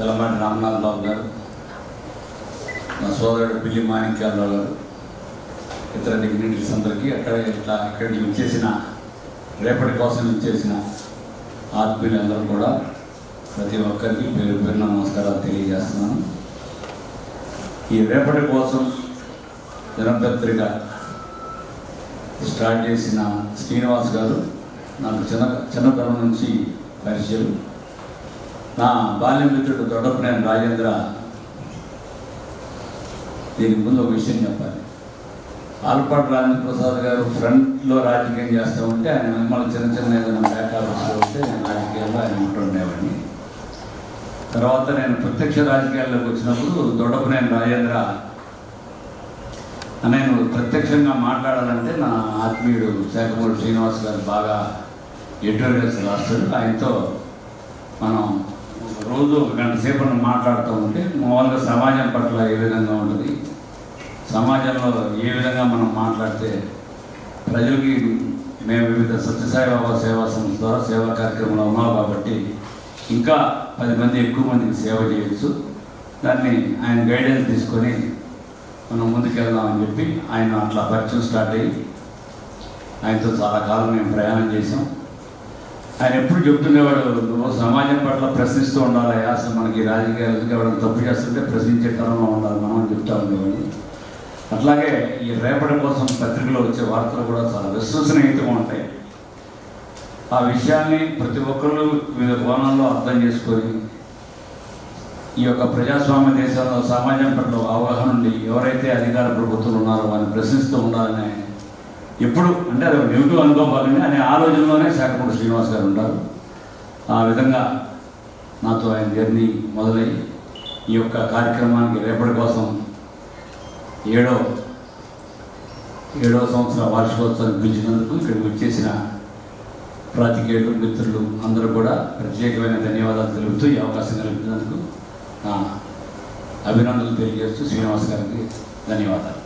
తెల్లమాటి రామనాథ్ బాబు గారు, మా సోదరుడు పిల్లి మాణిక్యాలరావు గారు, ఇతర డిగ్నిటీస్ అందరికీ ఇక్కడికి ఇచ్చేసిన రేపటి కోసం ఇచ్చేసిన ఆత్మీయులందరూ కూడా ప్రతి ఒక్కరికి పేరు పేరున నమస్కారాలు తెలియజేస్తున్నాను. ఈ రేపటి కోసం దినపత్రిక స్టార్ట్ చేసిన శ్రీనివాస్ గారు నాకు చిన్నతనం నుంచి పరిచయం. నా బాల్య మిత్రుడు దొడ్డపనేని రాజేంద్ర. దీనికి ముందు ఒక విషయం చెప్పాలి. ఆలపాటి రాజేంద్ర ప్రసాద్ గారు ఫ్రంట్లో రాజకీయం చేస్తూ ఉంటే ఆయన మిమ్మల్ని చిన్న ఏదైనా బ్యాక్ ఆఫీస్లో ఉంటే నేను రాజకీయాల్లో ఆయన ఉంటుండేవాడిని. తర్వాత నేను ప్రత్యక్ష రాజకీయాల్లోకి వచ్చినప్పుడు దొడ్డపనేని రాజేంద్ర నేను ప్రత్యక్షంగా మాట్లాడాలంటే నా ఆత్మీయుడు శాఖమూరి శ్రీనివాస్ గారు బాగా ఎడిటోరియల్స్ రాస్తాడు. ఆయనతో మనం రోజు ఒక గంట సేపు మాట్లాడుతూ ఉంటే మామూలుగా సమాజం పట్ల ఏ విధంగా ఉంటుంది, సమాజంలో ఏ విధంగా మనం మాట్లాడితే ప్రజలకి మేము వివిధ సత్యసాయిబాబా సేవా సంస్థ ద్వారా సేవా కార్యక్రమంలో ఉన్నాం కాబట్టి ఇంకా 10 మంది ఎక్కువ మందికి సేవ చేయొచ్చు, దాన్ని ఆయన గైడెన్స్ తీసుకొని మనం ముందుకెళ్దామని చెప్పి ఆయన అట్లా పరిచయం స్టార్ట్ అయ్యి ఆయనతో చాలా కాలం మేము ప్రయాణం చేసాం. ఆయన ఎప్పుడు చెప్తుండేవాడు, నువ్వు సమాజం పట్ల ప్రశ్నిస్తూ ఉండాలి, అసలు మనకి రాజకీయాలకు ఎవరైనా తప్పు చేస్తుంటే ప్రశ్నించే తరంలో ఉండాలి మనం అని చెప్తా ఉండేవాడు. అట్లాగే ఈ రేపటి కోసం పత్రికలో వచ్చే వార్తలు కూడా చాలా విశ్వసనీయంగా ఉంటాయి. ఆ విషయాన్ని ప్రతి ఒక్కళ్ళు వివిధ కోణాల్లో అర్థం చేసుకొని ఈ యొక్క ప్రజాస్వామ్య దేశంలో సమాజం పట్ల అవగాహన ఉండి ఎవరైతే అధికార ప్రభుత్వాలు ఉన్నారో వారిని ప్రశ్నిస్తూ ఉండాలనే ఎప్పుడు అంటే అది నెగిటివ్ అనుకోవాలని అనే ఆలోచనలోనే శాఖమూరి శ్రీనివాస్ గారు ఉంటారు. ఆ విధంగా నాతో ఆయన జర్నీ మొదలై ఈ యొక్క కార్యక్రమానికి రేపటి కోసం 7వ సంవత్సర వార్షికోత్సవాన్ని పిలిచినందుకు ఇక్కడికి వచ్చేసిన పాత్రికేయులు మిత్రులు అందరూ కూడా ప్రత్యేకమైన ధన్యవాదాలు తెలుపుతూ ఈ అవకాశం కల్పించినందుకు నా అభినందనలు తెలియజేస్తూ శ్రీనివాస్ గారికి ధన్యవాదాలు.